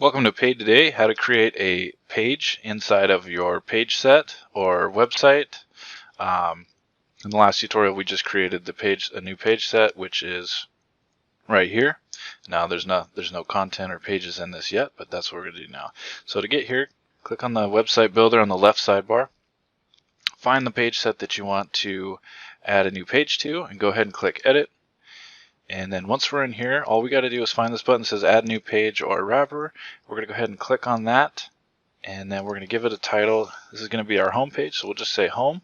Welcome to PaidToday, how to create a page inside of your page set or website. In the last tutorial we just created a new page set, which is right here. Now there's no content or pages in this yet, but that's what we're going to do now. So to get here, click on the website builder on the left sidebar. Find the page set that you want to add a new page to and go ahead and click edit. And then once we're in here, all we got to do is find this button that says add new page or wrapper. We're going to go ahead and click on that, and then we're going to give it a title. This is going to be our home page, so we'll just say home,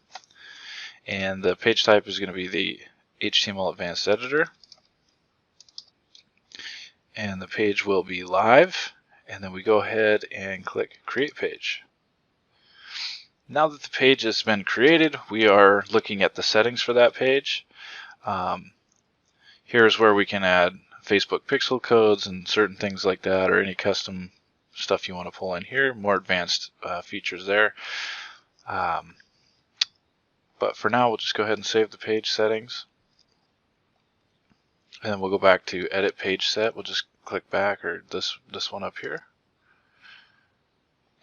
and the page type is going to be the HTML Advanced Editor, and the page will be live, and then we go ahead and click create page. Now that the page has been created, we are looking at the settings for that page. Here's where we can add Facebook pixel codes and certain things like that, or any custom stuff you want to pull in here. More advanced features there. But for now, we'll just go ahead and save the page settings. And then we'll go back to edit page set. We'll just click back, or this one up here.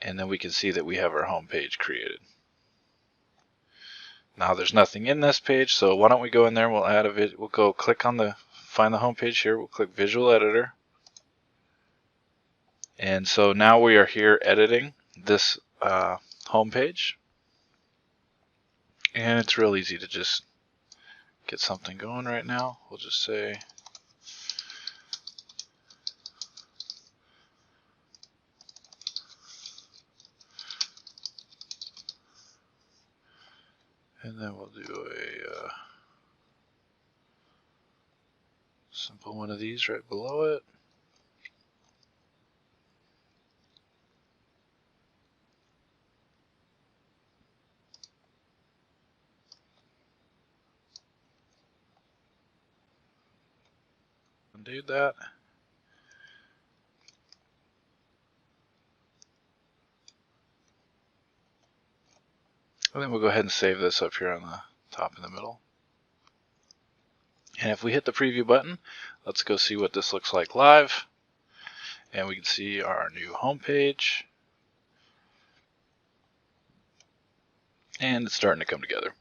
And then we can see that we have our home page created. Now there's nothing in this page, so why don't we go in there and we'll add a video. We'll go click on find the home page here. We'll click Visual Editor. And so now we are here editing this home page. And it's real easy to just get something going right now. We'll just say and then we'll do a simple one of these right below it. Undo that. And then we'll go ahead and save this up here on the top in the middle. And if we hit the preview button, let's go see what this looks like live. And we can see our new home page. And it's starting to come together.